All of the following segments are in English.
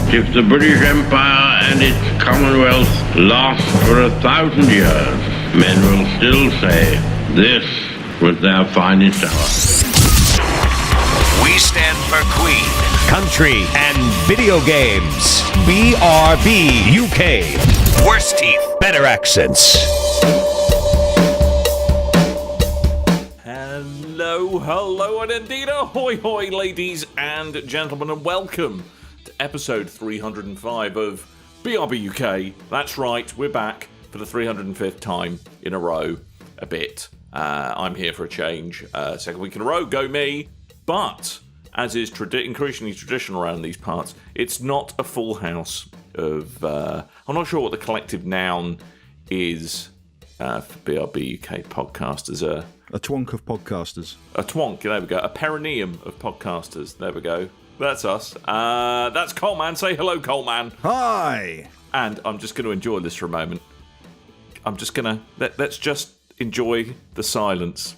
If the British Empire and its Commonwealth last for 1,000 years, men will still say this was their finest hour. We stand for Queen, country, and video games. BRB UK. Worse teeth, better accents. Hello, and indeed ahoy hoy, ladies and gentlemen, and welcome to episode 305 of BRB UK. That's right, we're back for the 305th time in a row, a bit. I'm here for a change. Second week in a row, go me. But, as is increasingly traditional around these parts, it's not a full house of... I'm not sure what the collective noun is for BRB UK podcasters. A twonk of podcasters. A twonk, there we go. A perineum of podcasters. There we go. That's us. That's Coleman. Say hello, Coleman. Hi! And I'm just going to enjoy this for a moment. I'm just going to... Let's just enjoy the silence.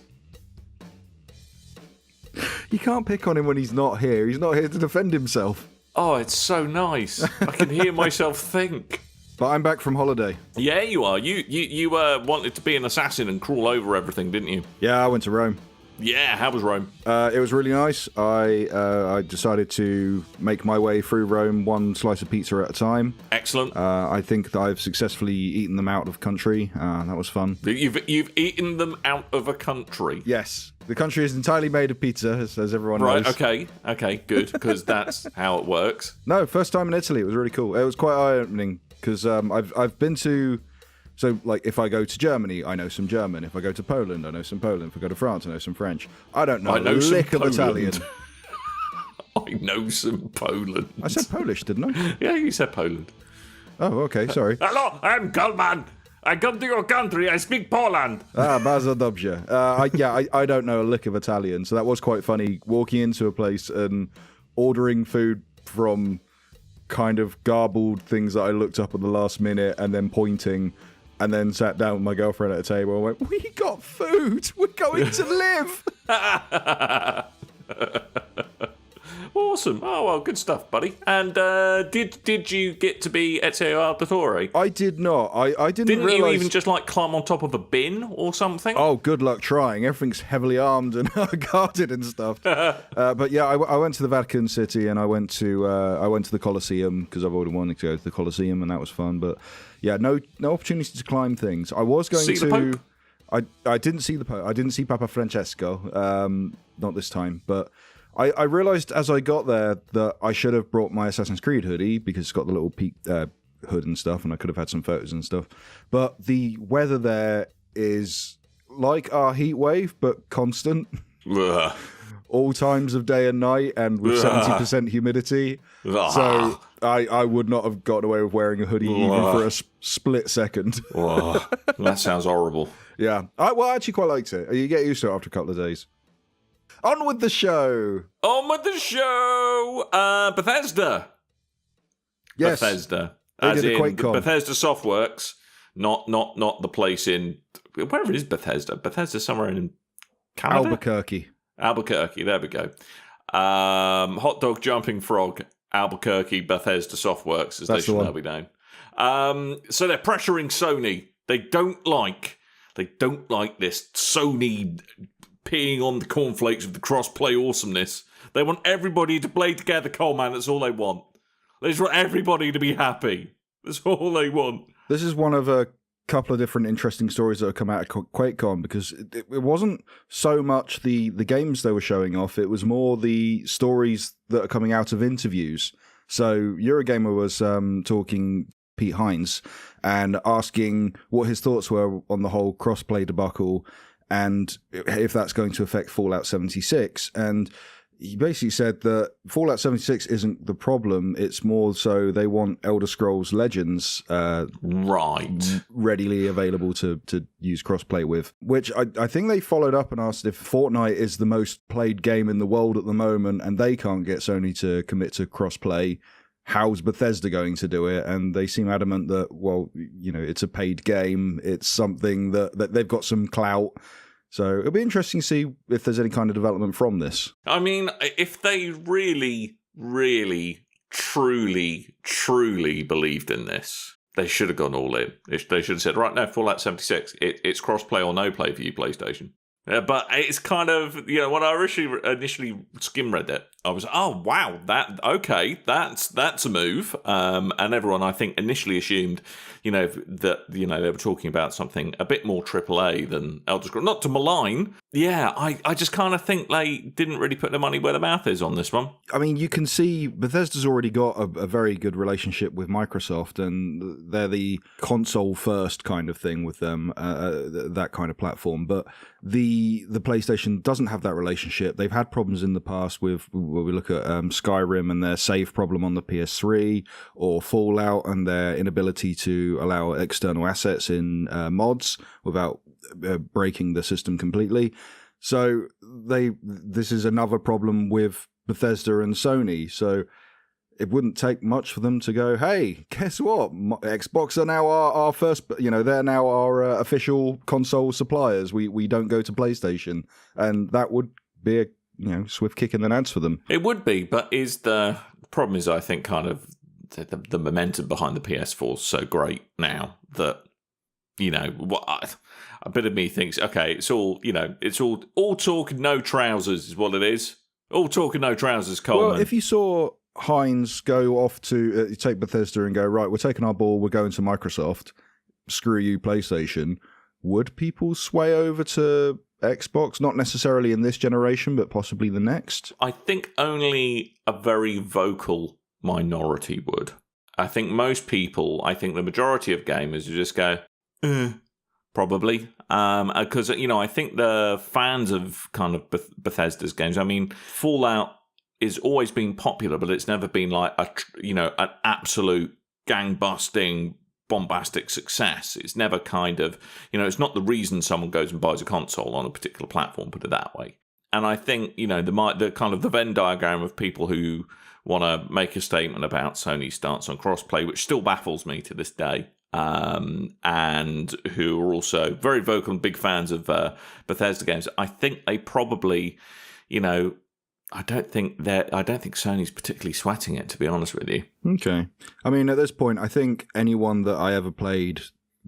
You can't pick on him when he's not here. He's not here to defend himself. Oh, it's so nice. I can hear myself think. But I'm back from holiday. Yeah, you are. You wanted to be an assassin and crawl over everything, didn't you? Yeah, I went to Rome. Yeah, how was Rome? It was really nice. I decided to make my way through Rome one slice of pizza at a time. Excellent. I think that I've successfully eaten them out of country. That was fun. You've eaten them out of a country? Yes. The country is entirely made of pizza, as everyone knows. Right, okay, good, because that's how it works. No, first time in Italy. It was really cool. It was quite eye-opening, because I've been to... So, like, if I go to Germany, I know some German. If I go to Poland, I know some Poland. If I go to France, I know some French. I don't know a lick of Italian. I know some Poland. I said Polish, didn't I? Yeah, you said Poland. Oh, okay, sorry. Hello, I'm Coleman. I come to your country. I speak Poland. Bardzo dobrze. I don't know a lick of Italian, so that was quite funny, walking into a place and ordering food from kind of garbled things that I looked up at the last minute and then pointing... And then sat down with my girlfriend at a table and went, "We got food. We're going to live." Awesome. Oh, well, good stuff, buddy. And did you get to be Ezio Auditore? I did not. I didn't realize... you even just, like, climb on top of a bin or something? Oh, good luck trying. Everything's heavily armed and guarded and stuff. But yeah, I went to the Vatican City and I went to the Colosseum because I've already wanted to go to the Colosseum and that was fun. But yeah, no opportunity to climb things. I was going to... See the Pope? I didn't see the Pope. I didn't see Papa Francesco. Not this time, but... I realised as I got there that I should have brought my Assassin's Creed hoodie because it's got the little hood and stuff, and I could have had some photos and stuff. But the weather there is like our heat wave, but constant. Ugh. All times of day and night, and with 70% humidity. Ugh. So I would not have gotten away with wearing a hoodie even for a split second. That sounds horrible. Yeah. I actually quite liked it. You get used to it after a couple of days. On with the show. Bethesda. Yes. Bethesda. They As did a in QuakeCon. Bethesda Softworks, not the place in... Wherever is Bethesda? Bethesda somewhere in Canada? Albuquerque, there we go. Hot Dog Jumping Frog, Albuquerque, Bethesda Softworks, as they should now be known. So they're pressuring Sony. They don't like this Sony... peeing on the cornflakes of the cross-play awesomeness. They want everybody to play together, Coleman. That's all they want. They just want everybody to be happy. That's all they want. This is one of a couple of different interesting stories that have come out of QuakeCon, because it wasn't so much the games they were showing off, it was more the stories that are coming out of interviews. So Eurogamer was talking Pete Hines and asking what his thoughts were on the whole cross-play debacle and if that's going to affect Fallout 76. And he basically said that Fallout 76 isn't the problem. It's more so they want Elder Scrolls Legends readily available to use crossplay with, which I think they followed up and asked if Fortnite is the most played game in the world at the moment and they can't get Sony to commit to crossplay. How's Bethesda going to do it? And they seem adamant that, well, you know, it's a paid game. It's something that they've got some clout. So it'll be interesting to see if there's any kind of development from this. I mean, if they really, really truly, truly believed in this, they should have gone all in. They should have said, right, no, Fallout 76, it's cross-play or no-play for you, PlayStation. But it's kind of, when I initially skim-read it, I was, oh, wow, that's a move. And everyone, I think, initially assumed, that, they were talking about something a bit more AAA than Elder Scrolls. Not to malign. Yeah, I just kind of think they didn't really put their money where their mouth is on this one. I mean, you can see Bethesda's already got a very good relationship with Microsoft, and they're the console-first kind of thing with them, that kind of platform. But the PlayStation doesn't have that relationship. They've had problems in the past with, where we look at Skyrim and their save problem on the PS3, or Fallout and their inability to allow external assets in mods without breaking the system completely. So this is another problem with Bethesda and Sony. So it wouldn't take much for them to go, hey, guess what? Xbox are now our first, they're now our official console suppliers. We don't go to PlayStation. And that would be a swift kick in the nuts for them. It would be, but the problem is, I think, kind of the momentum behind the PS4 is so great now that, a bit of me thinks, okay, it's all talk and no trousers is what it is. All talk and no trousers, Coleman. Well, if you saw Hines go off to take Bethesda and go, right, we're taking our ball, we're going to Microsoft, screw you, PlayStation, would people sway over to Xbox? Not necessarily in this generation, but possibly the next? I think only a very vocal minority would. I think most people, the majority of gamers would just go, probably. Because, I think the fans of kind of Bethesda's games, Fallout is always been popular, but it's never been like an absolute gang-busting, bombastic success. It's never kind of, it's not the reason someone goes and buys a console on a particular platform, put it that way. And I think, the kind of the Venn diagram of people who want to make a statement about Sony's stance on crossplay, which still baffles me to this day, and who are also very vocal and big fans of Bethesda games. I think they probably, I don't think Sony's particularly sweating it, to be honest with you. Okay. At this point, I think anyone that I ever played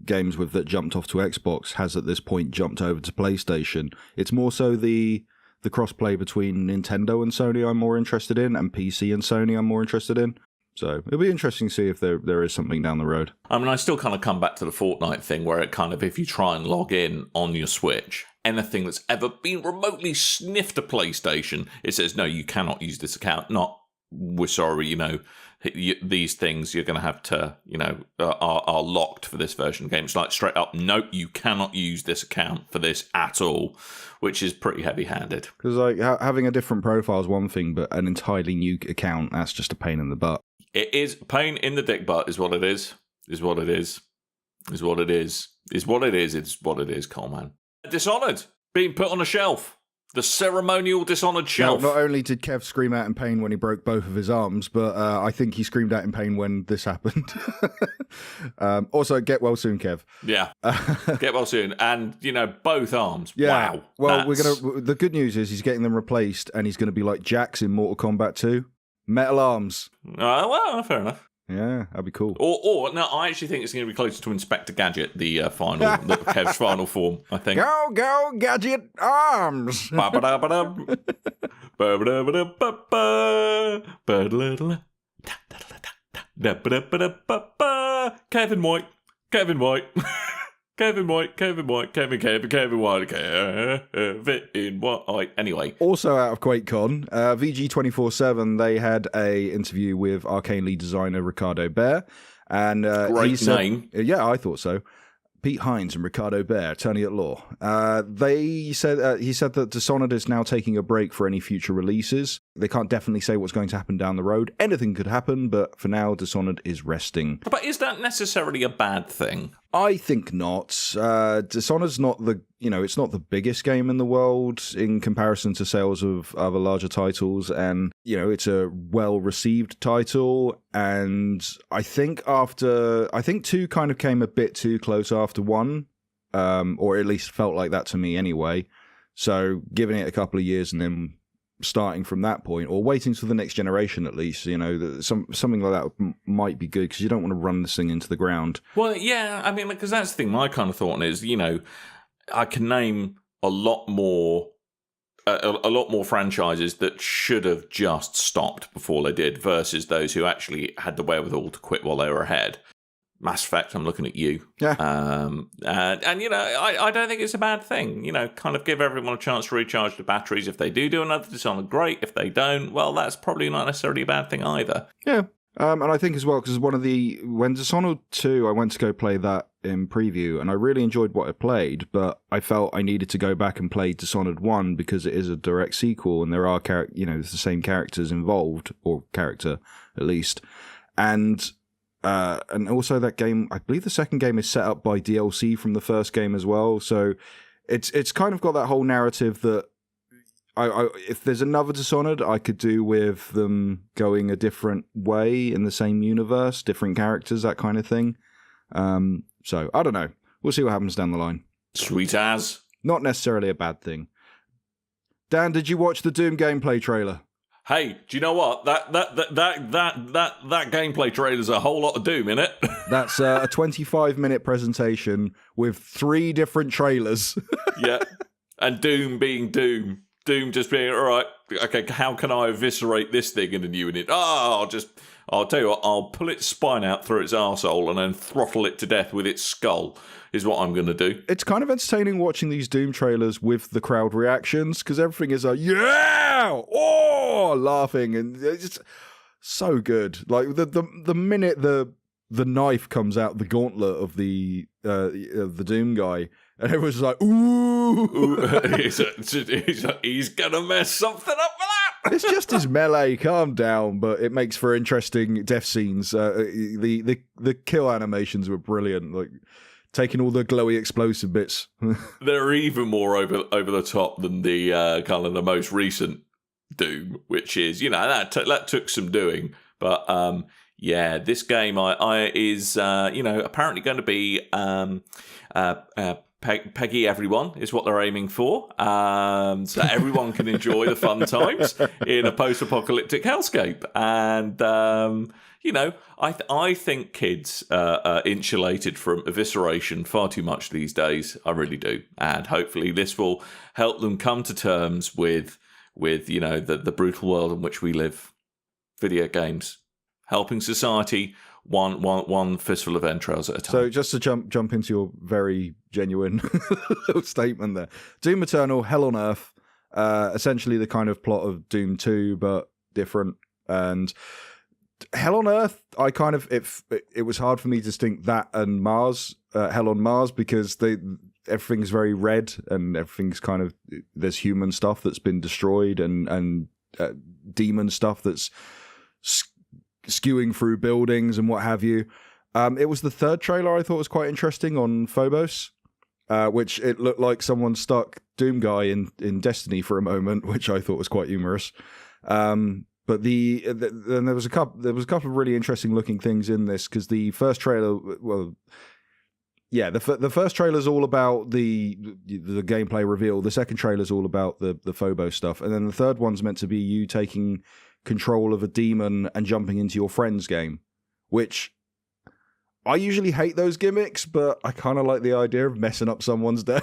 games with that jumped off to Xbox has at this point jumped over to PlayStation. It's more so the crossplay between Nintendo and Sony I'm more interested in, and PC and Sony I'm more interested in. So it'll be interesting to see if there is something down the road. I still kind of come back to the Fortnite thing, where it kind of, if you try and log in on your Switch, anything that's ever been remotely sniffed a PlayStation, it says, no, you cannot use this account. Not, we're sorry, these things you're going to have to, are locked for this version of the game. It's like straight up, nope, you cannot use this account for this at all, which is pretty heavy-handed. Because having a different profile is one thing, but an entirely new account, that's just a pain in the butt. It is pain in the dick butt, is what it is. Is what it is. Is what it is. Is what it is. It's what it is, Coleman. Dishonored, being put on a shelf. The ceremonial Dishonored shelf. Now, not only did Kev scream out in pain when he broke both of his arms, but I think he screamed out in pain when this happened. Also, get well soon, Kev. Yeah, get well soon. And, both arms. Yeah. Wow. Well, the good news is he's getting them replaced, and he's going to be like Jax in Mortal Kombat 2. Metal arms. Well, fair enough. Yeah, that'd be cool. Or no, I actually think it's going to be closer to Inspector Gadget, the Kev's final form, I think. Go, Gadget arms! Kevin White. Kevin White, Kevin White, Kevin White. Anyway. Also out of QuakeCon, VG247, they had a interview with Arkane lead designer Ricardo Bear. And great name. Yeah, I thought so. Pete Hines and Ricardo Bear, attorney at law. He said that Dishonored is now taking a break for any future releases. They can't definitely say what's going to happen down the road. Anything could happen, but for now, Dishonored is resting. But is that necessarily a bad thing? I think not. Dishonored's not it's not the biggest game in the world in comparison to sales of other larger titles, and it's a well-received title. And I think 2 kind of came a bit too close after 1, or at least felt like that to me anyway. So giving it a couple of years and then starting from that point, or waiting till the next generation at least. Something like that might be good, because you don't want to run this thing into the ground. Well, yeah, I mean, because that's the thing. My kind of thought is, I can name a lot more franchises that should have just stopped before they did, versus those who actually had the wherewithal to quit while they were ahead. Mass Effect, I'm looking at you. Yeah. I don't think it's a bad thing. Kind of give everyone a chance to recharge the batteries. If they do another Dishonored, great. If they don't, well, that's probably not necessarily a bad thing either. Yeah. And I think as well, because when Dishonored 2, I went to go play that in preview, and I really enjoyed what I played, but I felt I needed to go back and play Dishonored 1 because it is a direct sequel, and there are there's the same characters involved, or character at least, and also that game, I believe the second game is set up by DLC from the first game as well, so it's kind of got that whole narrative that if there's another Dishonored, I could do with them going a different way in the same universe, different characters, that kind of thing. So, I don't know. We'll see what happens down the line. Sweet as. Not necessarily a bad thing. Dan, did you watch the Doom gameplay trailer? Hey, do you know what? That gameplay trailer's a whole lot of Doom, innit? That's a 25-minute presentation with 3 different trailers. Yeah. And Doom being Doom. Doom just being, all right, okay, how can I eviscerate this thing in a new unit? I'll tell you what, I'll pull its spine out through its arsehole and then throttle it to death with its skull, is what I'm going to do. It's kind of entertaining watching these Doom trailers with the crowd reactions, because everything is like, yeah, oh, laughing, and it's so good. Like, the minute the knife comes out the gauntlet of the Doom guy, and everyone's like, ooh. He's going to mess something up with that. It's just his melee, calm down, but it makes for interesting death scenes. The kill animations were brilliant, like taking all the glowy explosive bits. They're even more over the top than the kind of the most recent Doom, which is, that took some doing. But yeah, this game is apparently going to be Peggy everyone is what they're aiming for, so everyone can enjoy the fun times in a post-apocalyptic hellscape. And I think kids are insulated from evisceration far too much these days. I really do, and hopefully this will help them come to terms with the brutal world in which we live. Video games helping society. One fistful of entrails at a time. So just to jump into your very genuine statement there. Doom Eternal, Hell on Earth, essentially the kind of plot of Doom 2, but different. And Hell on Earth, it was hard for me to distinct that and Mars, Hell on Mars, because everything's very red and everything's kind of, there's human stuff that's been destroyed and demon stuff that's skewing through buildings and what have you. It was the third trailer I thought was quite interesting on Phobos, which it looked like someone stuck Doom Guy in Destiny for a moment, which I thought was quite humorous. But then there was a couple of really interesting looking things in this, because the first trailer, the first trailer is all about the gameplay reveal. The second trailer is all about the Phobos stuff, and then the third one's meant to be you taking control of a demon and jumping into your friend's game, which I usually hate those gimmicks, but I kind of like the idea of messing up someone's day.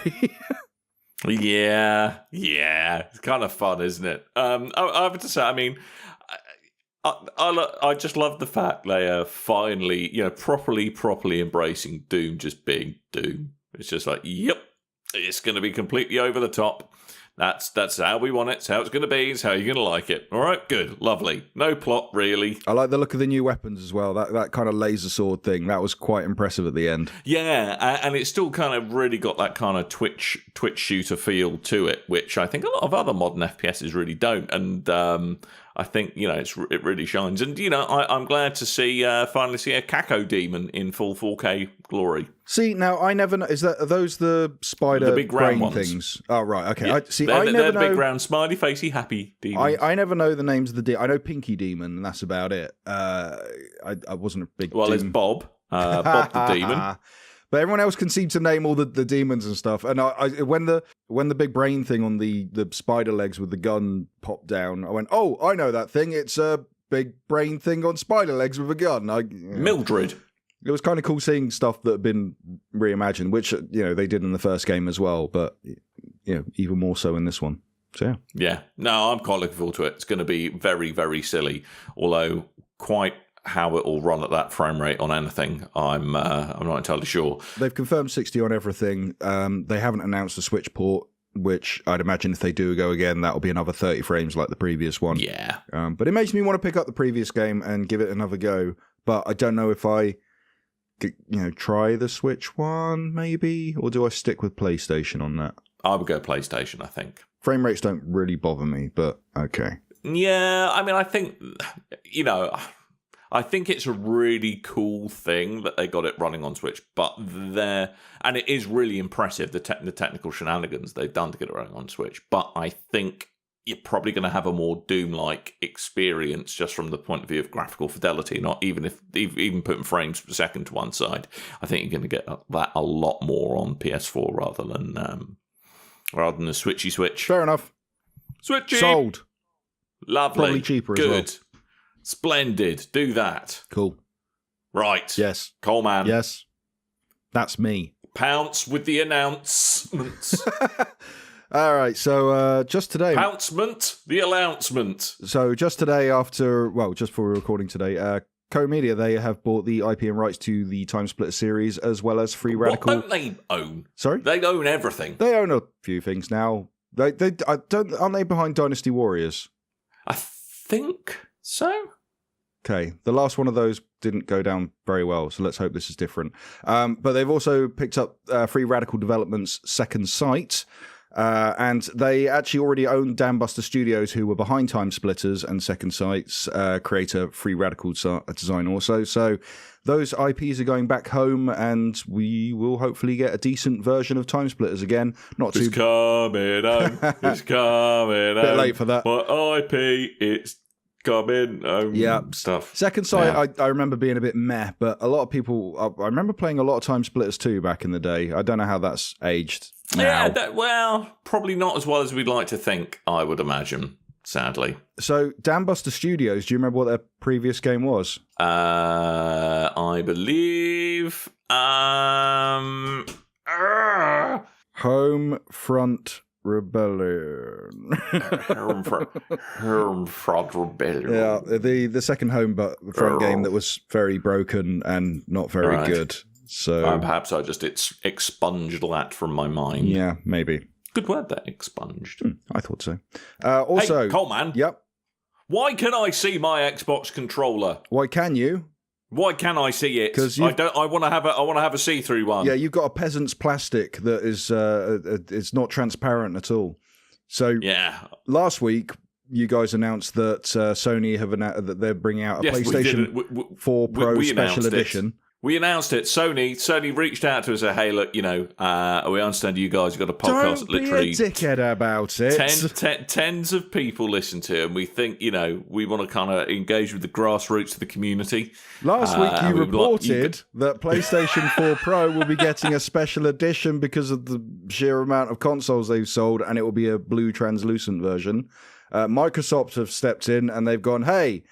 Yeah, it's kind of fun, isn't it? I have to say, I mean, I just love the fact they are finally, properly embracing Doom just being Doom. It's just like, yep, it's going to be completely over the top. That's how we want it. It's how it's going to be. It's how you're going to like it. All right, good, lovely. No plot, really. I like the look of the new weapons as well. That kind of laser sword thing, that was quite impressive at the end. Yeah, and it's still kind of really got that kind of Twitch shooter feel to it, which I think a lot of other modern FPSs really don't. And I think, it really shines. And, I'm glad to finally see a Kako demon in full 4K glory. See, now I never know. Are those the spider the big brain ones. Things? Oh, right. Okay. Yeah. I never know. Big round, smiley facey, happy demons. I never know the names of the I know Pinky Demon, and that's about it. I wasn't a big. Well, there's Bob. Bob the demon. But everyone else can seem to name all the demons and stuff. And when the big brain thing on the spider legs with the gun popped down, I went, oh, I know that thing. It's a big brain thing on spider legs with a gun. Mildred. It was kind of cool seeing stuff that had been reimagined, which, they did in the first game as well, but, even more so in this one. So, yeah. Yeah. No, I'm quite looking forward to it. It's going to be very, very silly, although quite how it will run at that frame rate on anything, I'm not entirely sure. They've confirmed 60 on everything. They haven't announced a Switch port, which I'd imagine if they do go again, that'll be another 30 frames like the previous one. Yeah. But it makes me want to pick up the previous game and give it another go. But I don't know if I, try the Switch one, maybe? Or do I stick with PlayStation on that? I would go PlayStation, I think. Frame rates don't really bother me, but okay. Yeah, I mean, I think, I think it's a really cool thing that they got it running on Switch, and it is really impressive, the technical shenanigans they've done to get it running on Switch, but I think you're probably going to have a more Doom-like experience just from the point of view of graphical fidelity, not even putting frames per second to one side. I think you're going to get that a lot more on PS4 rather than the Switchy Switch. Fair enough. Switchy! Sold. Lovely. Probably cheaper as well. Good. Splendid. Do that. Cool. Right. Yes. Coleman. Yes. That's me. Pounce with the announcements. All right, so just today... The announcement. So just today just before we're recording today, Co-Media, they have bought the IP and rights to the Time Splitter series as well as Free Radical... What don't they own? Sorry? They own everything. They own a few things now. Aren't they behind Dynasty Warriors? I think so. Okay, the last one of those didn't go down very well, so let's hope this is different. But they've also picked up Free Radical Development's Second Sight, and they actually already own Dambuster Studios, who were behind Time Splitters and Second Sight's creator, Free Radical Design also. So those IPs are going back home, and we will hopefully get a decent version of Time Splitters again. It's coming home. It's coming home. Bit late for that. My IP, it's coming home. Yeah. Stuff. Second Sight, I remember being a bit meh, but a lot of people... I remember playing a lot of Time Splitters too back in the day. I don't know how that's aged now. Yeah, probably not as well as we'd like to think, I would imagine, sadly. So, Dambuster Studios, do you remember what their previous game was? I believe... Homefront Rebellion. Homefront Rebellion. Yeah, the second Homefront game that was very broken and not very good. So perhaps I just expunged that from my mind. Yeah, maybe. Good word there, expunged. I thought so. Also, hey, Coleman. Yep. Why can I see my Xbox controller? Why can you? Why can I see it? Because I want to have a see-through one. Yeah, you've got a peasant's plastic that is it's not transparent at all. So yeah, last week you guys announced that Sony have announced that they're bringing out a PlayStation 4 Pro Special Edition. We announced it. Sony reached out to us and said, hey, look, we understand you guys have got a podcast Don't literally... be a dickhead about it. Tens of people listen to it, and we think, we want to kind of engage with the grassroots of the community. Last week you reported that PlayStation 4 Pro will be getting a special edition because of the sheer amount of consoles they've sold, and it will be a blue translucent version. Microsoft have stepped in, and they've gone, hey...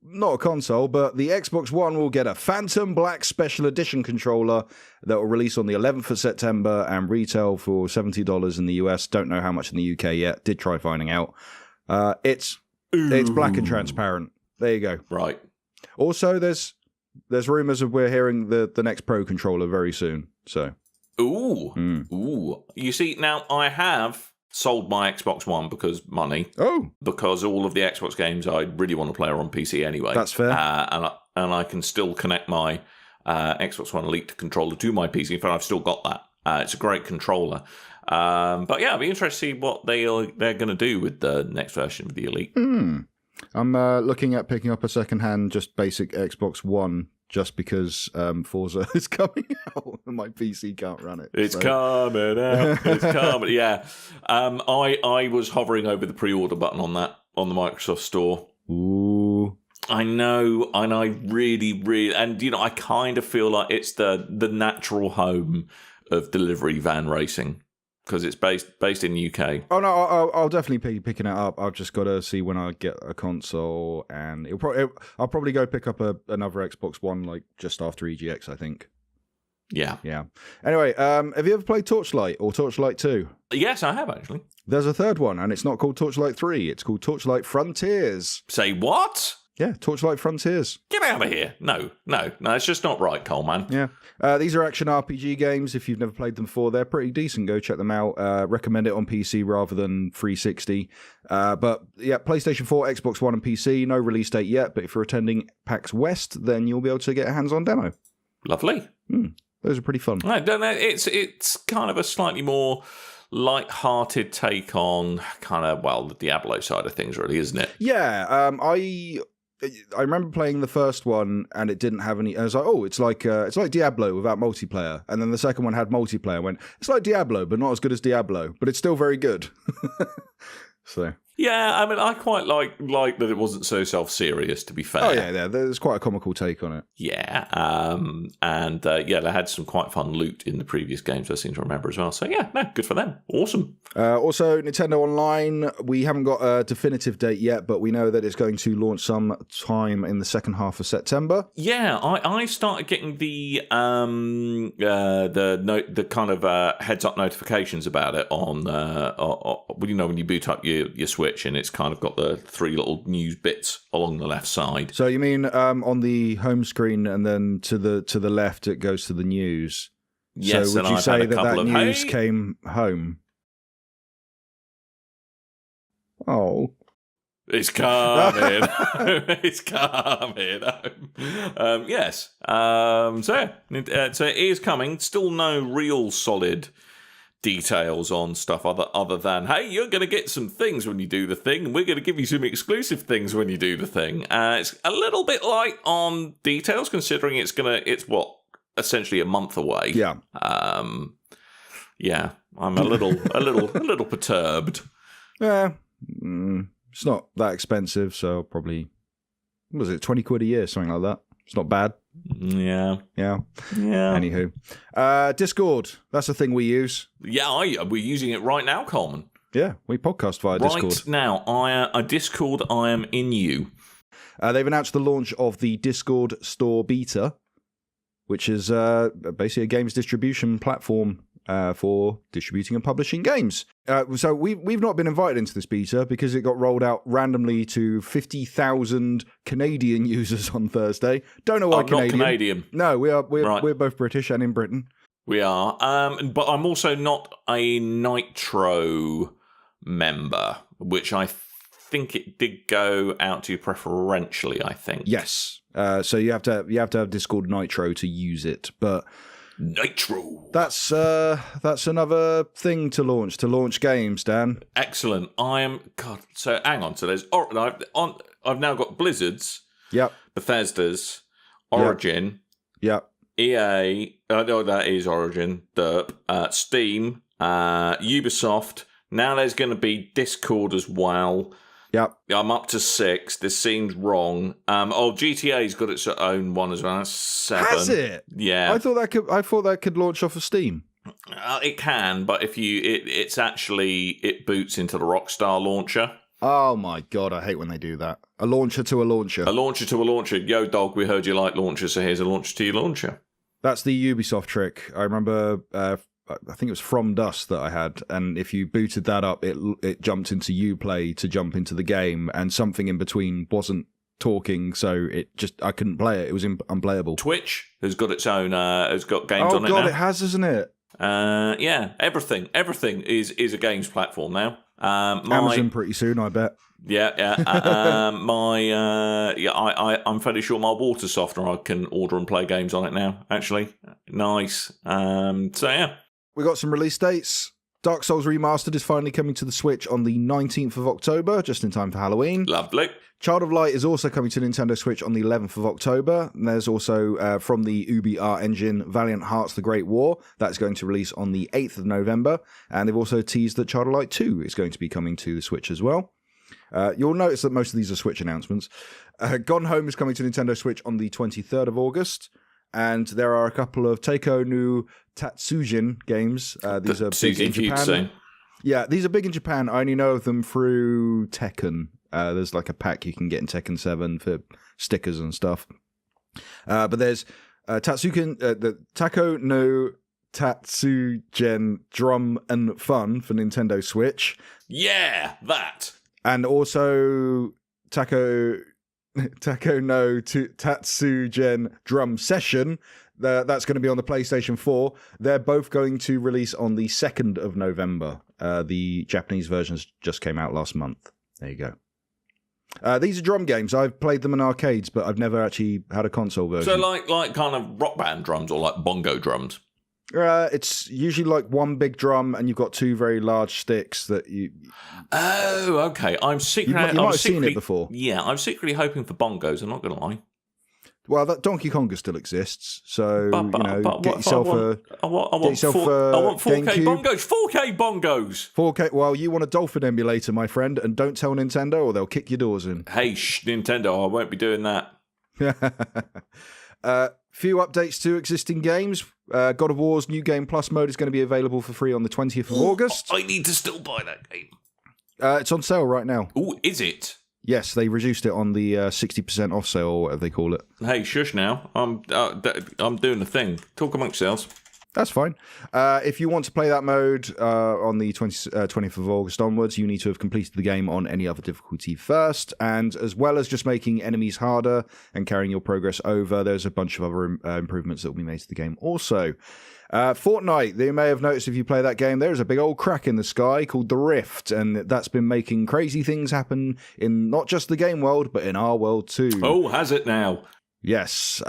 Not a console, but the Xbox One will get a Phantom Black Special Edition controller that will release on the 11th of September and retail for $70 in the US. Don't know how much in the UK yet. Did try finding out. It's black and transparent. There you go. Right. Also, there's rumors of we're hearing the next Pro controller very soon. So. Ooh. You see, now I have sold my Xbox One because money. Oh. Because all of the Xbox games I really want to play are on PC anyway. That's fair. And I can still connect my Xbox One Elite controller to my PC. In fact, I've still got that. It's a great controller. But yeah, I'd be interested to see what they're going to do with the next version of the Elite. I'm looking at picking up a second-hand, just basic Xbox One, just because Forza is coming out and my PC can't run it. It's coming out. It's coming. Yeah. I was hovering over the pre-order button on the Microsoft Store. Ooh. I know, and I really, and I kind of feel like it's the natural home of delivery van racing because it's based in the UK. Oh no, I'll definitely be picking it up. I've just got to see when I get a console, and I'll probably go pick up another Xbox One like just after EGX, I think. Yeah. Anyway, have you ever played Torchlight or Torchlight 2? Yes, I have actually. There's a third one, and it's not called Torchlight 3. It's called Torchlight Frontiers. Say what? Yeah, Torchlight Frontiers. Get out of here. No, it's just not right, Coleman. Yeah. These are action RPG games. If you've never played them before, they're pretty decent. Go check them out. Recommend it on PC rather than 360. But yeah, PlayStation 4, Xbox One, and PC. No release date yet, but if you're attending PAX West, then you'll be able to get a hands-on demo. Lovely. Those are pretty fun. I don't know. It's kind of a slightly more light-hearted take on kind of, the Diablo side of things, really, isn't it? Yeah. I remember playing the first one and it didn't have any. I was like, oh, it's like Diablo without multiplayer. And then the second one had multiplayer. I went, it's like Diablo, but not as good as Diablo, but it's still very good. So. Yeah, I mean, I quite like that it wasn't so self-serious, to be fair. Oh, yeah, there's quite a comical take on it. Yeah, and they had some quite fun loot in the previous games, I seem to remember as well. So, yeah, no, good for them. Awesome. Also, Nintendo Online, we haven't got a definitive date yet, but we know that it's going to launch some time in the second half of September. Yeah, I started getting the kind of heads-up notifications about it on when you boot up your Switch, and it's kind of got the 3 little news bits along the left side. So you mean on the home screen, and then to the left it goes to the news? Yes, so would you say that news came home? Oh, it's coming. It's coming home. Yes. So it is coming. Still no real solid details on stuff other than, hey, you're going to get some things when you do the thing, and we're going to give you some exclusive things when you do the thing. It's a little bit light on details, considering it's essentially a month away. Yeah. Yeah, I'm a little perturbed. Yeah, it's not that expensive, so probably, what was it, 20 quid a year, something like that. It's not bad. Yeah. Anywho, Discord, that's a thing we use. Yeah, we're using it right now, Coleman. Yeah, we podcast via Discord. Right now, I Discord, I am in you. They've announced the launch of the Discord Store Beta, which is basically a games distribution platform for distributing and publishing games. So we've not been invited into this beta because it got rolled out randomly to 50,000 Canadian users on Thursday. Don't know why Canadian. Not Canadian. No, we're both British and in Britain. We are. But I'm also not a Nitro member, which I think it did go out to you preferentially, I think. Yes. So you have to have Discord Nitro to use it, but Nitro. That's another thing to launch games, Dan. Excellent. So hang on. So there's I've now got Blizzard's. Yep. Bethesda's. Origin. Yep. EA. No, that is Origin. Derp. Steam. Ubisoft. Now there's going to be Discord as well. Yep. I'm up to 6. This seems wrong. GTA's got its own one as well. That's 7. Has it? Yeah. I thought that could launch off of Steam. It can, but if it boots into the Rockstar launcher. Oh my god, I hate when they do that. A launcher to a launcher. A launcher to a launcher. Yo, dog, we heard you like launchers, so here's a launcher to your launcher. That's the Ubisoft trick. I remember. I think it was From Dust that I had, and if you booted that up, it jumped into Uplay to jump into the game, and something in between wasn't talking, so I couldn't play it. It was unplayable. Twitch has got its own, has got games on it now. Oh god, it has, isn't it? Yeah, everything is a games platform now. Amazon pretty soon, I bet. Yeah. I'm fairly sure my water softener, I can order and play games on it now. Actually, nice. So yeah. We got some release dates. Dark Souls Remastered is finally coming to the Switch on the 19th of October, just in time for Halloween. Lovely. Child of Light is also coming to Nintendo Switch on the 11th of October. And there's also, from the Ubi Art Engine, Valiant Hearts The Great War. That's going to release on the 8th of November. And they've also teased that Child of Light 2 is going to be coming to the Switch as well. You'll notice that most of these are Switch announcements. Gone Home is coming to Nintendo Switch on the 23rd of August. And there are a couple of Teiko no Tatsujin games. These are big in Japan. Yeah, these are big in Japan. I only know of them through Tekken. There's like a pack you can get in Tekken 7 for stickers and stuff. But there's the Taiko no Tatsujin Drum and Fun for Nintendo Switch. Yeah, that. And also Taiko no Tatsujin Drum Session. That's going to be on the PlayStation 4. They're both going to release on the 2nd of November. The Japanese versions just came out last month. There you go. These are drum games. I've played them in arcades, but I've never actually had a console version. So like kind of rock band drums or like bongo drums? It's usually like one big drum, and you've got two very large sticks that you. Oh, okay. You might have seen it before. Yeah, I'm secretly hoping for bongos. I'm not going to lie. Well, that Donkey Konga still exists, so get yourself a. I want 4K bongos. 4K bongos. 4K. Well, you want a dolphin emulator, my friend, and don't tell Nintendo, or they'll kick your doors in. Hey, Nintendo! I won't be doing that. Few updates to existing games. God of War's New Game Plus mode is going to be available for free on the 20th of August. I need to still buy that game. It's on sale right now. Oh, is it? Yes, they reduced it on the 60% off sale, or whatever they call it. Hey, shush now. I'm doing the thing. Talk amongst yourselves. That's fine. If you want to play that mode on the 20th of August onwards, you need to have completed the game on any other difficulty first. And as well as just making enemies harder and carrying your progress over, there's a bunch of other improvements that will be made to the game also. Fortnite, you may have noticed if you play that game, there's a big old crack in the sky called the Rift, and that's been making crazy things happen in not just the game world, but in our world too. Oh, has it now? Yes.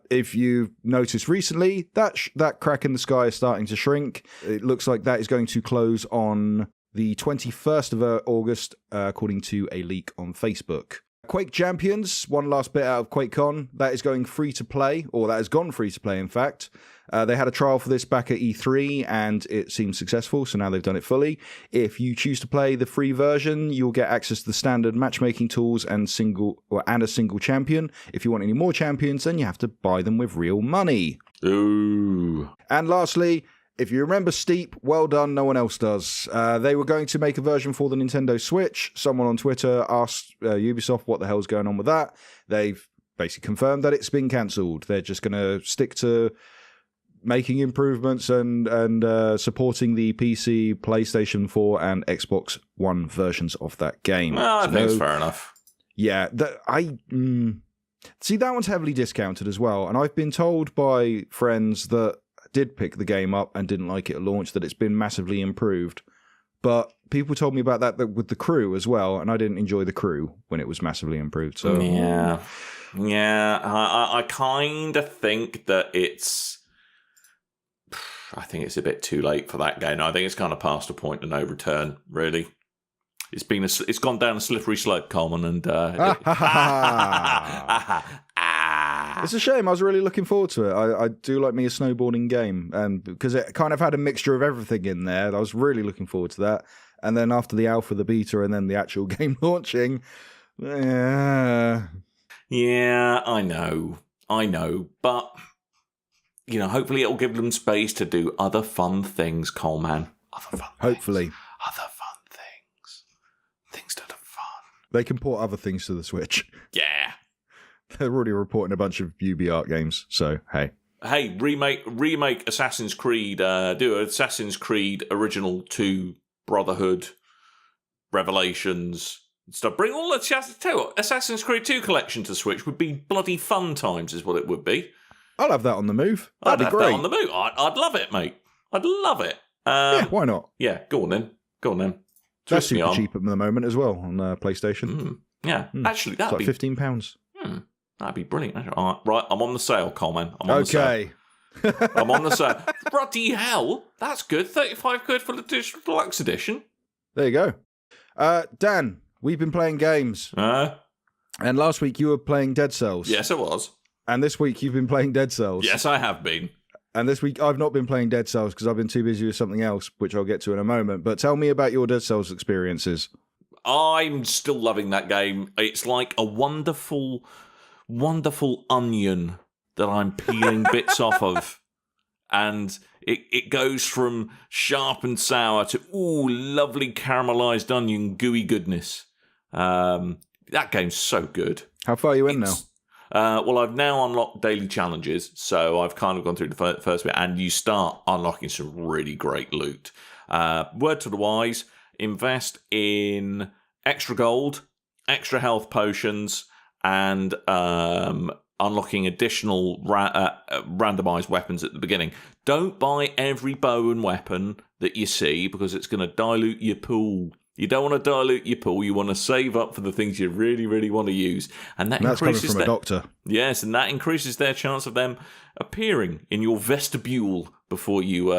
If you've noticed recently, that crack in the sky is starting to shrink. It looks like that is going to close on the 21st of August, according to a leak on Facebook. Quake Champions, one last bit out of QuakeCon, that is going free to play, or that has gone free to play, in fact. They had a trial for this back at E3, and it seemed successful, so now they've done it fully. If you choose to play the free version, you'll get access to the standard matchmaking tools and a single champion. If you want any more champions, then you have to buy them with real money. Ooh. And lastly, if you remember Steep, well done, no one else does. They were going to make a version for the Nintendo Switch. Someone on Twitter asked Ubisoft what the hell's going on with that. They've basically confirmed that it's been cancelled. They're just going to stick to making improvements and supporting the PC, PlayStation 4, and Xbox One versions of that game. I think it's fair enough. Yeah, see, that one's heavily discounted as well, and I've been told by friends that did pick the game up and didn't like it at launch that it's been massively improved. But people told me about that with the Crew as well, and I didn't enjoy the Crew when it was massively improved. So yeah, I kind of think that I think it's a bit too late for that game. I think it's kind of past a point of no return, really. It's gone down a slippery slope, Coleman, and it's a shame. I was really looking forward to it. I do like me a snowboarding game, and because it kind of had a mixture of everything in there, I was really looking forward to that. And then after the alpha, the beta, and then the actual game launching, yeah, I know, but hopefully it'll give them space to do other fun things, Coleman. Hopefully. Other fun things. Things that are fun. They can port other things to the Switch. Yeah. They're already reporting a bunch of UbiArt games, so hey. Hey, remake Assassin's Creed, do Assassin's Creed Original 2, Brotherhood, Revelations, stuff. Bring all the Assassin's Creed 2 collection to Switch would be bloody fun times, is what it would be. I'll have that on the move. That'd be great. That on the move. I'd love it, mate. I'd love it. Yeah, why not? Yeah, go on then. That's super cheap at the moment as well on PlayStation. Yeah, actually, that'd be £15. That'd be brilliant. Right, I'm on the sale, Coleman. I'm on the sale. Bloody hell, that's good. 35 quid for the deluxe edition. There you go. Dan, we've been playing games. And last week you were playing Dead Cells. Yes, I was. And this week you've been playing Dead Cells. Yes, I have been. And this week I've not been playing Dead Cells because I've been too busy with something else, which I'll get to in a moment. But tell me about your Dead Cells experiences. I'm still loving that game. It's like a wonderful, wonderful onion that I'm peeling bits off of. And it goes from sharp and sour to, lovely caramelized onion, gooey goodness. That game's so good. How far are you in now? Well, I've now unlocked daily challenges, so I've kind of gone through the first bit, and you start unlocking some really great loot. Word to the wise, invest in extra gold, extra health potions, and unlocking additional randomized weapons at the beginning. Don't buy every bow and weapon that you see, because it's going to dilute your pool. You don't want to dilute your pool. You want to save up for the things you really, really want to use. And that's coming from a doctor. Yes, and that increases their chance of them appearing in your vestibule before you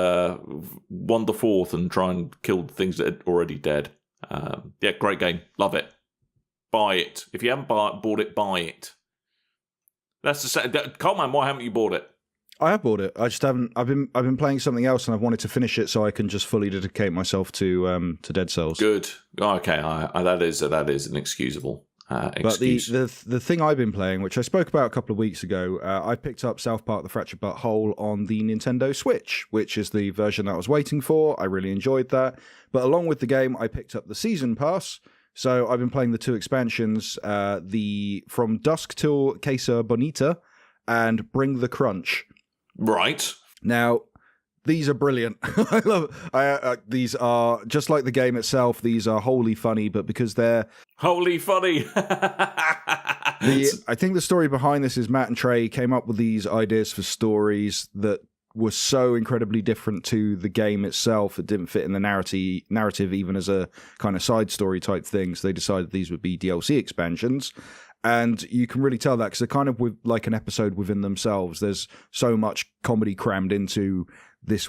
wander forth and try and kill things that are already dead. Great game. Love it. Buy it. If you haven't bought it, buy it. That's the same. Coleman, why haven't you bought it? I have bought it. I just haven't. I've been playing something else, and I've wanted to finish it so I can just fully dedicate myself to Dead Cells. Good. Okay, that is an excusable excuse. But the thing I've been playing, which I spoke about a couple of weeks ago, I picked up South Park: The Fractured But Whole on the Nintendo Switch, which is the version that I was waiting for. I really enjoyed that. But along with the game, I picked up the Season Pass. So I've been playing the 2 expansions, the From Dusk Till Casa Bonita and Bring the Crunch. Right. Now, these are brilliant. I love these are just like the game itself. These are wholly funny, but because they're wholly funny. I think the story behind this is Matt and Trey came up with these ideas for stories that were so incredibly different to the game itself. It didn't fit in the narrative even as a kind of side story type thing. So they decided these would be DLC expansions. And you can really tell that because they're kind of like an episode within themselves. There's so much comedy crammed into this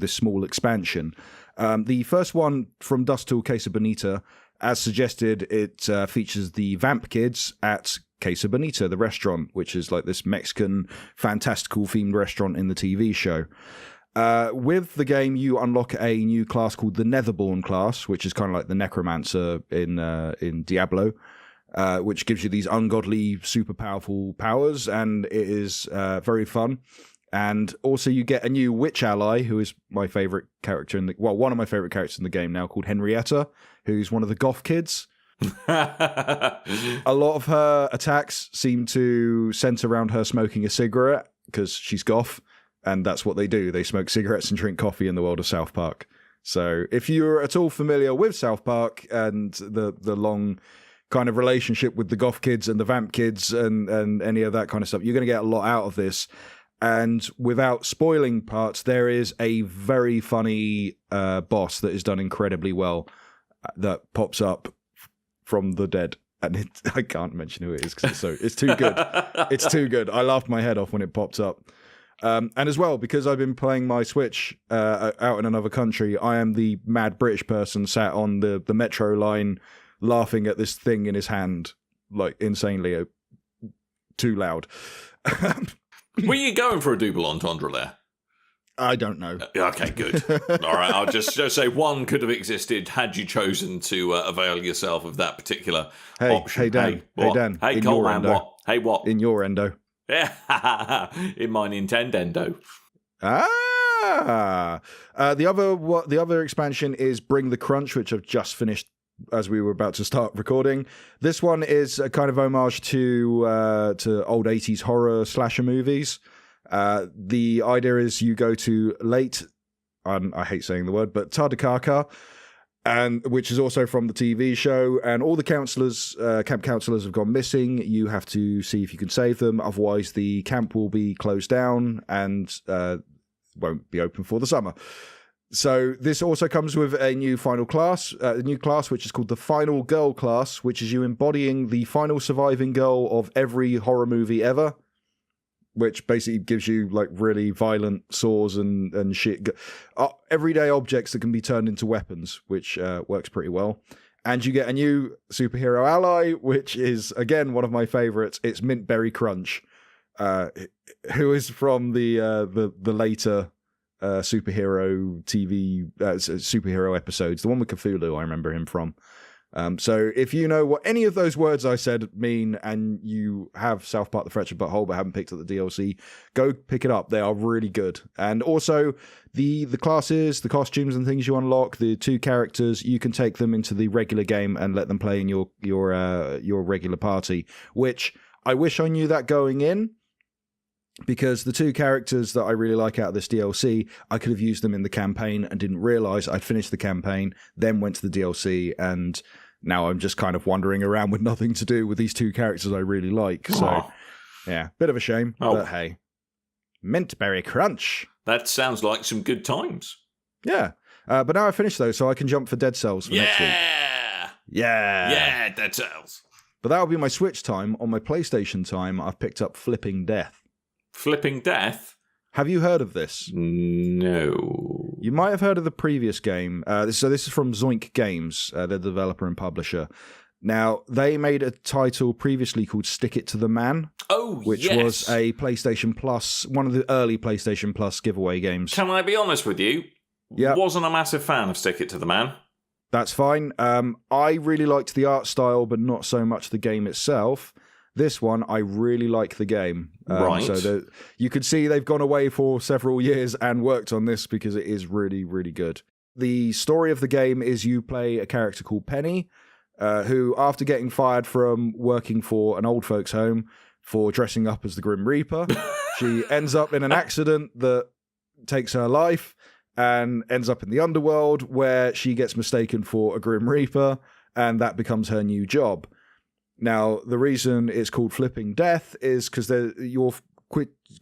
small expansion. The first one, From Dusk Till Casa Bonita, as suggested, it features the Vamp Kids at Casa Bonita, the restaurant, which is like this Mexican fantastical themed restaurant in the TV show. With the game, you unlock a new class called the Netherborn class, which is kind of like the Necromancer in Diablo. Which gives you these ungodly, super powerful powers, and it is very fun. And also you get a new witch ally, who is my favourite character one of my favourite characters in the game now, called Henrietta, who's one of the goth kids. A lot of her attacks seem to centre around her smoking a cigarette, because she's goth, and that's what they do. They smoke cigarettes and drink coffee in the world of South Park. So if you're at all familiar with South Park and the long kind of relationship with the goth kids and the vamp kids and any of that kind of stuff, you're going to get a lot out of this. And without spoiling parts, there is a very funny boss that is done incredibly well that pops up from the dead. And I can't mention who it is because it's too good. It's too good. I laughed my head off when it popped up. And as well, because I've been playing my Switch out in another country, I am the mad British person sat on the metro line laughing at this thing in his hand, like insanely too loud. Were you going for a double entendre there? I don't know. Okay, good. All right, I'll just say one could have existed had you chosen to avail yourself of that particular option. Hey, Dan. Hey, Dan. Hey, Coleman, what? Hey, what? In your endo. Yeah, in my Nintendo. The other expansion is Bring the Crunch, which I've just finished as we were about to start recording. This one is a kind of homage to old 80s horror slasher movies. The idea is you go to I hate saying the word, but Tadakaka, which is also from the TV show, and all the camp counselors have gone missing. You have to see if you can save them, otherwise the camp will be closed down and won't be open for the summer. So this also comes with a new class which is called the Final Girl class, which is you embodying the final surviving girl of every horror movie ever, which basically gives you like really violent saws and shit, everyday objects that can be turned into weapons, which works pretty well. And you get a new superhero ally, which is again one of my favorites. It's Mintberry Crunch, who is from the later superhero TV superhero episodes. The one with Cthulhu, I remember him from. So if you know what any of those words I said mean and you have South Park The Fractured But Whole but haven't picked up the DLC, go pick it up. They are really good. And also the classes, the costumes and things you unlock, the 2 characters, you can take them into the regular game and let them play in your regular party, which I wish I knew that going in. Because the 2 characters that I really like out of this DLC, I could have used them in the campaign and didn't realise I'd finished the campaign, then went to the DLC, and now I'm just kind of wandering around with nothing to do with these 2 characters I really like. So, yeah, bit of a shame, but hey. Mintberry Crunch. That sounds like some good times. Yeah, but now I've finished those, so I can jump for Dead Cells for next week. Yeah, Dead Cells. But that'll be my Switch time. On my PlayStation time, I've picked up Flipping Death. Flipping Death? Have you heard of this? No. You might have heard of the previous game. This is from Zoink Games, the developer and publisher. Now, they made a title previously called Stick It to the Man. Oh, which was a PlayStation Plus, one of the early PlayStation Plus giveaway games. Can I be honest with you? Yeah. Wasn't a massive fan of Stick It to the Man. That's fine. I really liked the art style, but not so much the game itself. This one, I really like the game. Right. So you could see they've gone away for several years and worked on this because it is really, really good. The story of the game is you play a character called Penny, who, after getting fired from working for an old folks' home for dressing up as the Grim Reaper, she ends up in an accident that takes her life and ends up in the underworld where she gets mistaken for a Grim Reaper, and that becomes her new job. Now, the reason it's called Flipping Death is because you're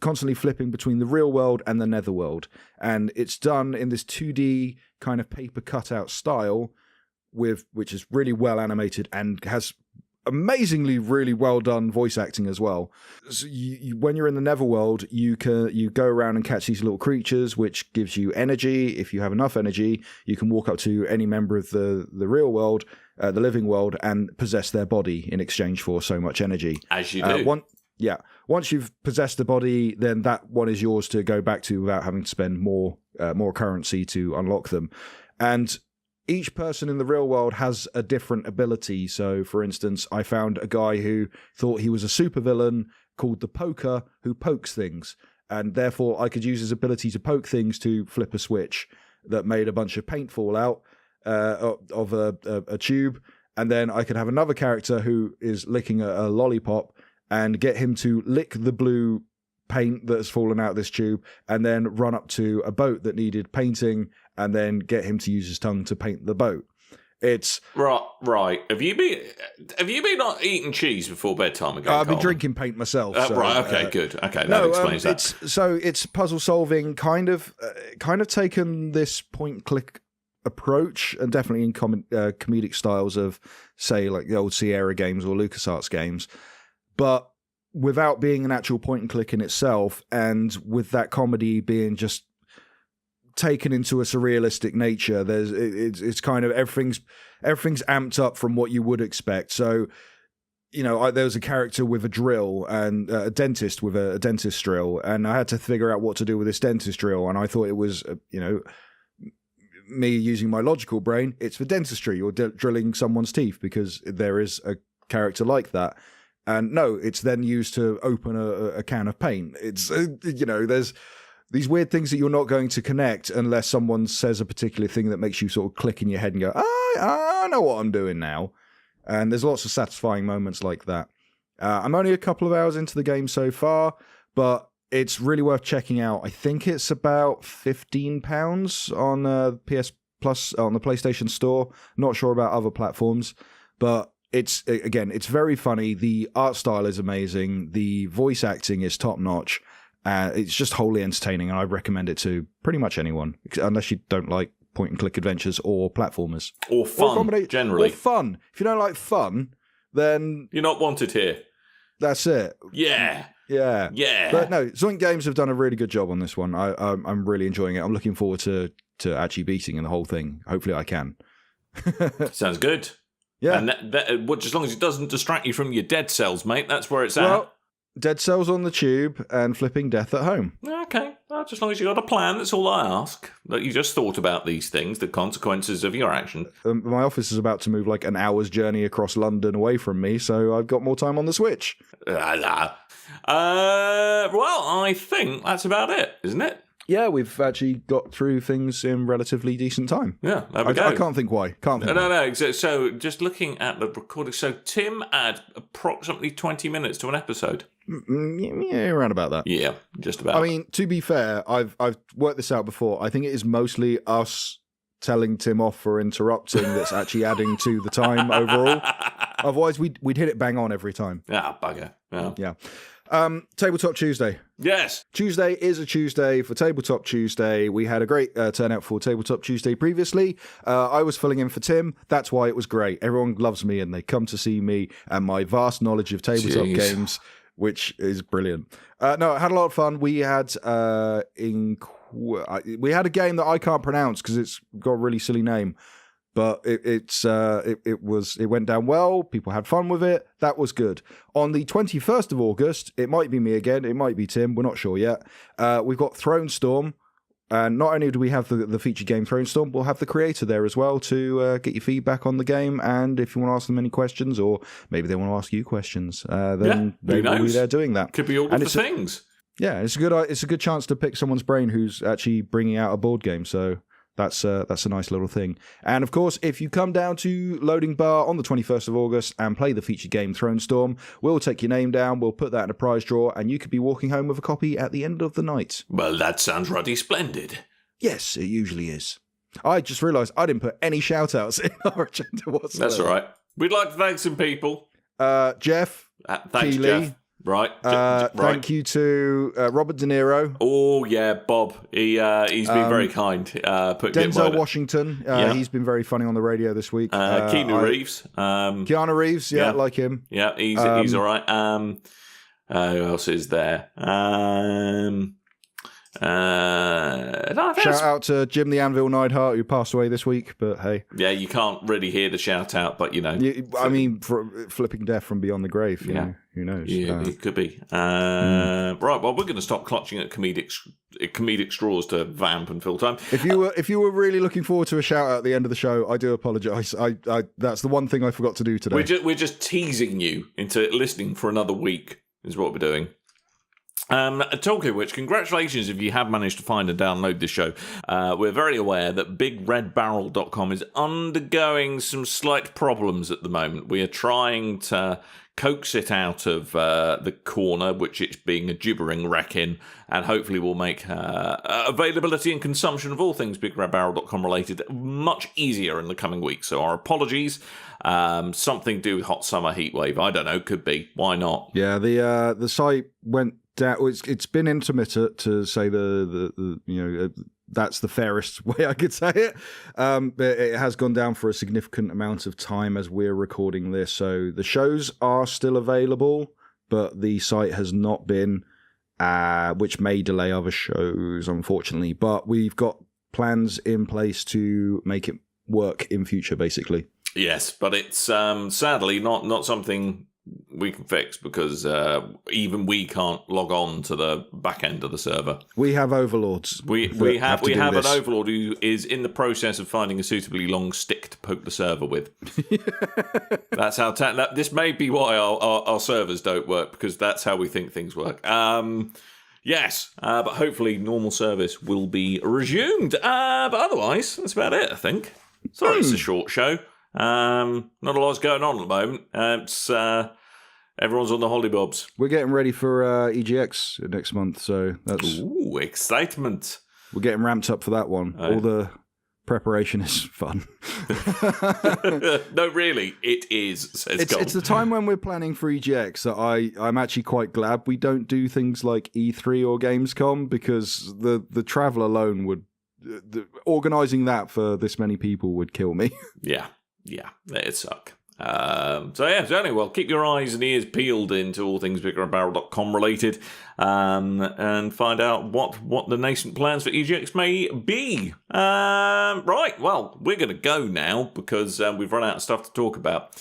constantly flipping between the real world and the netherworld. And it's done in this 2D kind of paper cutout style, which is really well animated and has amazingly really well done voice acting as well. So when you're in the netherworld, you go around and catch these little creatures, which gives you energy. If you have enough energy, you can walk up to any member of the real world, the living world, and possess their body in exchange for so much energy. As you do. Once you've possessed the body, then that one is yours to go back to without having to spend more currency to unlock them. And each person in the real world has a different ability. So, for instance, I found a guy who thought he was a supervillain called the Poker, who pokes things. And therefore, I could use his ability to poke things to flip a switch that made a bunch of paint fall out of a tube. And then I could have another character who is licking a lollipop and get him to lick the blue paint that has fallen out of this tube and then run up to a boat that needed painting and then get him to use his tongue to paint the boat. It's right. Have you been not eating cheese before bedtime again? I've been drinking paint myself. Right. Okay. Good. Okay. That explains that. It's puzzle solving, kind of taken this point and click approach, and definitely in comedic styles of, say, like the old Sierra games or LucasArts games, but without being an actual point and click in itself, and with that comedy being just taken into a surrealistic nature. It's kind of everything's amped up from what you would expect. So, there was a character with a drill and a dentist with a dentist drill, and I had to figure out what to do with this dentist drill. And I thought it was, me using my logical brain. It's for dentistry. You're drilling someone's teeth because there is a character like that. And no, it's then used to open a can of paint. It's, there's these weird things that you're not going to connect unless someone says a particular thing that makes you sort of click in your head and go, I know what I'm doing now. And there's lots of satisfying moments like that. I'm only a couple of hours into the game so far, but it's really worth checking out. I think it's about £15 on PS Plus on the PlayStation Store. Not sure about other platforms, but it's very funny. The art style is amazing. The voice acting is top notch. It's just wholly entertaining, and I recommend it to pretty much anyone, unless you don't like point and click adventures or platformers or fun. Generally, or fun. If you don't like fun, then you're not wanted here. That's it. Yeah. But no, Zoink Games have done a really good job on this one. I'm really enjoying it. I'm looking forward to actually beating the whole thing. Hopefully, I can. Sounds good. Yeah, and that, as long as it doesn't distract you from your Dead Cells, mate, that's where it's at. Dead Cells on the Tube and flipping death at home. Okay. Well, just as long as you've got a plan, that's all I ask. That you just thought about these things, the consequences of your action. My office is about to move like an hour's journey across London away from me, so I've got more time on the Switch. Well, I think that's about it, isn't it? Yeah, we've actually got through things in relatively decent time. Yeah, there we go. I can't think why. No. So just looking at the recording, so Tim had approximately 20 minutes to an episode. Yeah, around about that. Yeah, just about. I mean, to be fair, I've worked this out before. I think it is mostly us telling Tim off for interrupting that's actually adding to the time overall. Otherwise, we'd hit it bang on every time. Ah, bugger. Yeah. Tabletop Tuesday. Yes. Tuesday is a Tuesday for Tabletop Tuesday. We had a great turnout for Tabletop Tuesday previously. I was filling in for Tim. That's why it was great. Everyone loves me and they come to see me and my vast knowledge of tabletop games, which is brilliant. No, I had a lot of fun. We had we had a game that I can't pronounce because it's got a really silly name. But it went down well. People had fun with it. That was good. On the 21st of August, it might be me again. It might be Tim. We're not sure yet. We've got Throne Storm. And not only do we have the featured game Throne Storm, we'll have the creator there as well to get your feedback on the game. And if you want to ask them any questions, or maybe they want to ask you questions, then they will be there doing that. Could be all of the things. Yeah, it's a good chance to pick someone's brain who's actually bringing out a board game. So that's a nice little thing. And of course, if you come down to Loading Bar on the 21st of August and play the featured game Throne Storm, we'll take your name down, we'll put that in a prize draw, and you could be walking home with a copy at the end of the night. Well, that sounds ruddy splendid. Yes, it usually is. I just realised I didn't put any shout-outs in our agenda whatsoever. That's all right. We'd like to thank some people. Jeff. Thanks, Keeley. Jeff. Right. Thank you to Robert De Niro. Oh, yeah, Bob. He's been very kind. Denzel Washington. He's been very funny on the radio this week. Keanu Reeves. Keanu Reeves, yeah, like him. Yeah, he's all right. Who else is there? Shout out to Jim the Anvil Neidhart, who passed away this week, but hey. Yeah, you can't really hear the shout out, but you know. I mean, for flipping death from beyond the grave, you know, who knows? Yeah, it could be. Right, well, we're going to stop clutching at comedic straws to vamp and fill time. If you were really looking forward to a shout out at the end of the show, I do apologise. I that's the one thing I forgot to do today. We're just teasing you into listening for another week, is what we're doing. Talking of which, congratulations if you have managed to find and download this show. We're very aware that BigRedBarel.com is undergoing some slight problems at the moment. We are trying to coax it out of the corner, which it's being a gibbering wreck in, and hopefully will make availability and consumption of all things BigRedBarel.com related much easier in the coming weeks. So our apologies. Something to do with hot summer heatwave. I don't know. Could be. Why not? Yeah, the site went down. It's been intermittent, to say the that's the fairest way I could say it. But it has gone down for a significant amount of time as we're recording this. So the shows are still available, but the site has not been, which may delay other shows, unfortunately. But we've got plans in place to make it work in future, basically. Yes, but it's sadly not something we can fix because even we can't log on to the back end of the server. We have overlords. We have an overlord who is in the process of finding a suitably long stick to poke the server with. That's how this may be why our servers don't work, because that's how we think things work. Yes, but hopefully normal service will be resumed. But otherwise, that's about it, I think. Sorry, it's a short show. Not a lot's going on at the moment. It's everyone's on the hollybobs. We're getting ready for EGX next month, so that's excitement. We're getting ramped up for that one. All the preparation is fun. No, really, it is. It's the time when we're planning for EGX that I'm actually quite glad we don't do things like E3 or Gamescom, because the travel alone would organising that for this many people would kill me. Yeah, it'd suck. So anyway, well, keep your eyes and ears peeled into all things BigRedBarel.com related, and find out what the nascent plans for EGX may be. Right, well, we're going to go now because we've run out of stuff to talk about.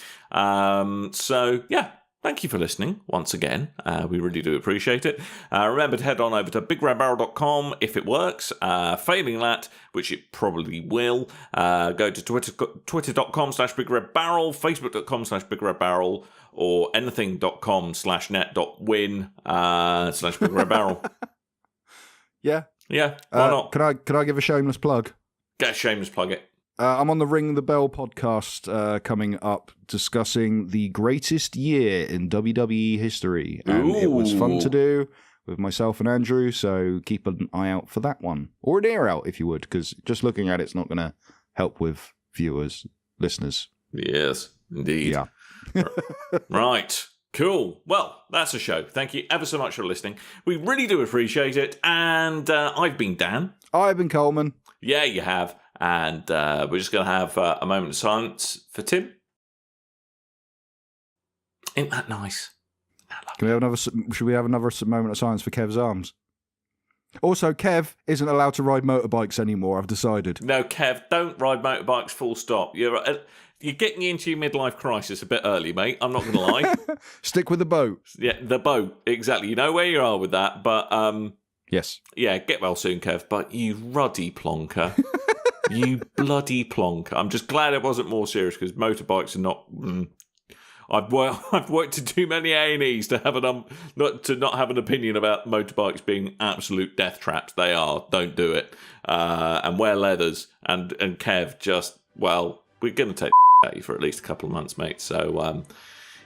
So yeah, thank you for listening once again. We really do appreciate it. Remember to head on over to BigRedBarel.com if it works. Failing that, which it probably will, go to twitter.com/BigRedBarel, Facebook.com/BigRedBarel, or anything.com/net.win/BigRedBarel. Yeah. Yeah, why not? Can I give a shameless plug? Get a shameless plug it. I'm on the Ring the Bell podcast coming up, discussing the greatest year in WWE history. And it was fun to do with myself and Andrew, so keep an eye out for that one. Or an ear out, if you would, because just looking at it's not going to help with viewers, listeners. Yes, indeed. Yeah. Right. Cool. Well, that's a show. Thank you ever so much for listening. We really do appreciate it. And I've been Dan. I've been Coleman. Yeah, you have. And we're just going to have a moment of silence for Tim. Isn't that nice? Should we have another moment of silence for Kev's arms? Also, Kev isn't allowed to ride motorbikes anymore, I've decided. No, Kev, don't ride motorbikes full stop. You're getting into your midlife crisis a bit early, mate. I'm not going to lie. Stick with the boat. Yeah, the boat. Exactly. You know where you are with that. But, yes. Yeah, get well soon, Kev. But you ruddy plonker. You bloody plonker. I'm just glad it wasn't more serious, because motorbikes are not... I've worked in too many A&Es to not have an opinion about motorbikes being absolute death traps. They are. Don't do it. And wear leathers. And Kev just, well, we're going to take at you for at least a couple of months, mate. So,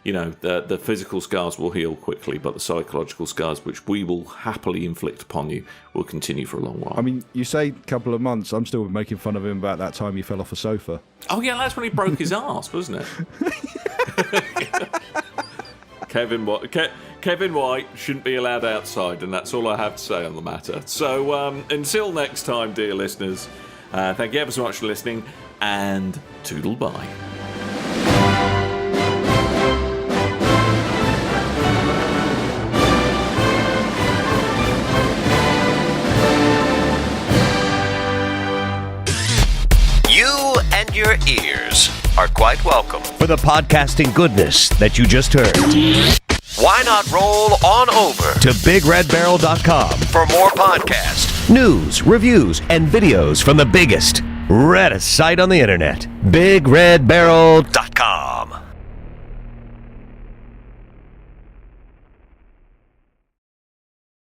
the physical scars will heal quickly, but the psychological scars, which we will happily inflict upon you, will continue for a long while. I mean, you say a couple of months. I'm still making fun of him about that time he fell off a sofa. Oh, yeah, that's when he broke his arse, wasn't it? Kevin White shouldn't be allowed outside, and that's all I have to say on the matter. So, until next time, dear listeners, thank you ever so much for listening, and toodle bye. And your ears are quite welcome for the podcasting goodness that you just heard. Why not roll on over to BigRedBarel.com for more podcasts, news, reviews, and videos from the biggest, reddest site on the internet, BigRedBarel.com.